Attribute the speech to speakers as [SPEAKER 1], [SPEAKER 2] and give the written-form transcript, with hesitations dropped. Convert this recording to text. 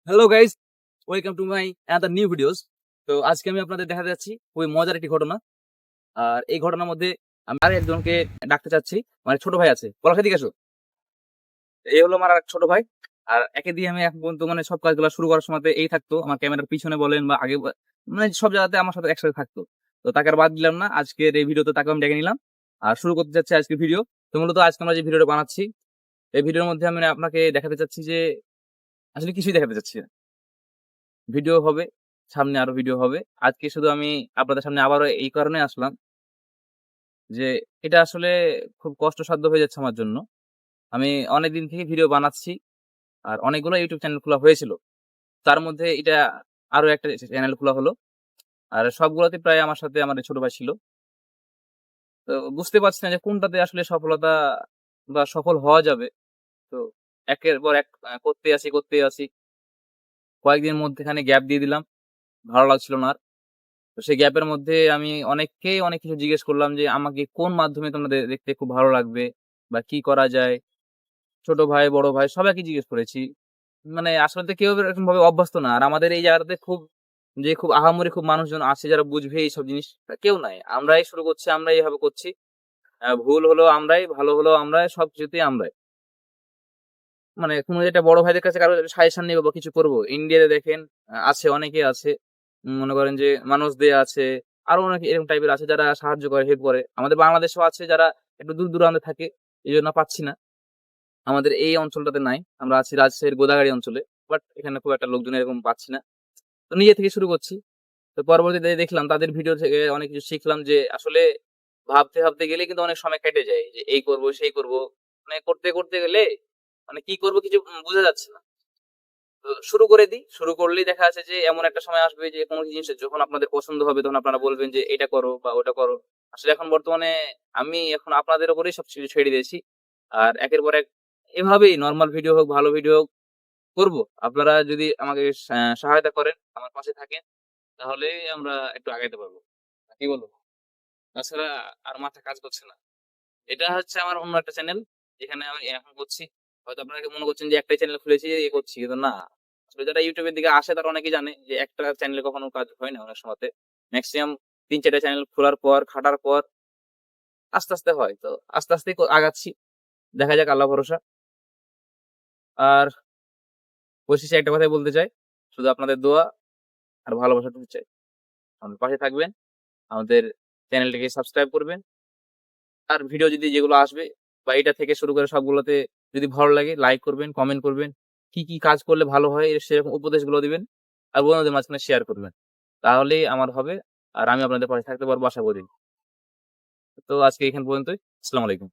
[SPEAKER 1] Hello guys, welcome to my another new videos. তো আজকে আমি আপনাদের দেখাতে যাচ্ছি খুবই মজার একটি ঘটনা। আর এই ঘটনার মধ্যে আমি আর একজনকে ডাকতে চাচ্ছি, মানে ছোট ভাই আছে। পলাশ এদিকে আসো। এই হলো আমার আর ছোট ভাই। আর একে দিয়ে আমি এখন পর্যন্ত মানে সব কাজগুলো শুরু করার সময়তে এই থাকতো। আমার ক্যামেরার পিছনে বলেন বা আগে মানে সব জায়গাতে আমার সাথে একসাথে থাকতো। তো তাকে আর বাদ দিলাম না। আজকের এই ভিডিওতে তাকে আমি ডেকে নিলাম। আর শুরু করতে যাচ্ছি আজকের ভিডিও। তো মূলত আজকে আমরা যে ভিডিওটা বানাচ্ছি, এই ভিডিওর মধ্যে আমি আপনাকে দেখাতে চাচ্ছি যে আসলে কিছুই দেখাতে চাচ্ছি না। ভিডিও হবে, সামনে আরো ভিডিও হবে। আজকে শুধু আমি আপনাদের সামনে আবারও এই কারণে আসলাম যে, এটা আসলে খুব কষ্টসাধ্য হয়ে যাচ্ছে আমার জন্য। আমি অনেকদিন থেকে ভিডিও বানাচ্ছি। আর অনেকগুলো YouTube চ্যানেল খোলা হয়েছিল। তার মধ্যে এটা আরো একটা চ্যানেল খোলা হলো। আর সবগুলোতে প্রায় আমার সাথে আমার ছোট ভাই ছিল। তো বুঝতে পারছি না যে কোনটাতে আসলে সফলতা বা সফল হওয়া যাবে। তো একের পর এক করতেই আছি। কয়েকদিনের মধ্যেখানে গ্যাপ দিয়ে দিলাম। ভালো লাগছিল না আর। তো সেই গ্যাপের মধ্যে আমি অনেককেই অনেক কিছু জিজ্ঞেস করলাম যে, আমাকে কোন মাধ্যমে তোমরা দেখতে খুব ভালো লাগবে বা কি করা যায়? ছোট ভাই, বড় ভাই সবাইকে জিজ্ঞেস করেছি। মানে আসলে তো কেউ এরকমভাবে অভ্যস্ত না। আর আমাদের এই জায়গাটাতে খুব আহামরি খুব মানুষজন আছে যারা বুঝবে এইসব জিনিস, কেউ নাই। আমরাই শুরু করছি, আমরাই এভাবে করছি। ভুল হলেও আমরাই, ভালো হলেও আমরাই, সবকিছুতেই আমরাই। মানে কোন একটা বড় ভাইদের কাছে কারো সাজেশন নিবো বা কিছু করব। ইন্ডিয়াতে দেখেন আছে অনেকে আছে। মনে করেন যে মানুষ দে আছে। আরো অনেকে এরকম টাইপের আছে যারা সাহায্য করে, হেল্প করে। আমাদের বাংলাদেশেও আছে যারা একটু দূর দূরান্তে থাকে। এজন্য পাচ্ছি না। আমাদের এই অঞ্চলটাতে নাই। আমরা আছি রাজশাহীর গোদাগাড়ী অঞ্চলে। বাট এখানে খুব একটা লোকজন এরকম পাচ্ছি না। তো নিজে থেকে শুরু করছি। তো পরবর্তীতে দেখলাম তাদের ভিডিও থেকে অনেক কিছু শিখলাম যে আসলে ভাবতে গেলেই কিন্তু অনেক সময় কেটে যায়। যে এই করব, সেই করব। মানে করতে গেলে মানে কি করব কিছু বুঝা যাচ্ছে না। তো শুরু করে দিই। শুরু করলেই দেখা যাচ্ছে যে এমন একটা সময় আসবে যে কোন জিনিস যখন আপনাদের পছন্দ হবে তখন আপনারা বলবেন যে এটা করো বা ওটা করো। আসলে এখন বর্তমানে আমি এখন আপনাদের উপরেই সবকিছু ছেড়ে দিয়েছি। আর একের পর এক এভাবেই নরমাল ভিডিও হোক, ভালো ভিডিও হোক করব। আপনারা যদি আমাকে সহায়তা করেন, আমার পাশে থাকেন তাহলেই আমরা একটু আগাইতে পারবো। কি বলো? তাছাড়া আর মাথা কাজ করছে না। এটা হচ্ছে আমার অন্য একটা চ্যানেল যেখানে আমি এখন করছি। হয়তো আপনারা মনে করছেন যে একটাই চ্যানেল খুলেছি করছি। কিন্তু না। আসলে যারা YouTube এর দিকে আসে তারা অনেকেই জানে যে একটা চ্যানেলে কখনো কাজ হয় না অনেক সময়তে। মেক্সিমাম ৩-৪ টা চ্যানেল খোলার পর, খাটার পর আস্তে হয়। তো আস্তে আগাচ্ছি। দেখা যাক আল্লাহ ভরসা। আর পরিশেষে একটা কথাই বলতে চাই। শুধু আপনাদের দোয়া আর ভালোবাসাটুকু চাই। আমাদের পাশে থাকবেন। আমাদের চ্যানেলটিকে সাবস্ক্রাইব করবেন। আর ভিডিও যদি যেগুলো আসবে বা এটা থেকে শুরু করে সবগুলোতে যদি ভালো লাগে লাইক করবেন, কমেন্ট করবেন। কি কাজ করলে ভালো হয় সেরকম উপদেশগুলো দিবেন। আর বন্ধুদের মাঝখানে শেয়ার করবেন। তাহলেই আমার হবে। আর আমি আপনাদের পাশে থাকতে পারবো আশা করি। তো আজকে এখান পর্যন্তই। আসসালামু আলাইকুম।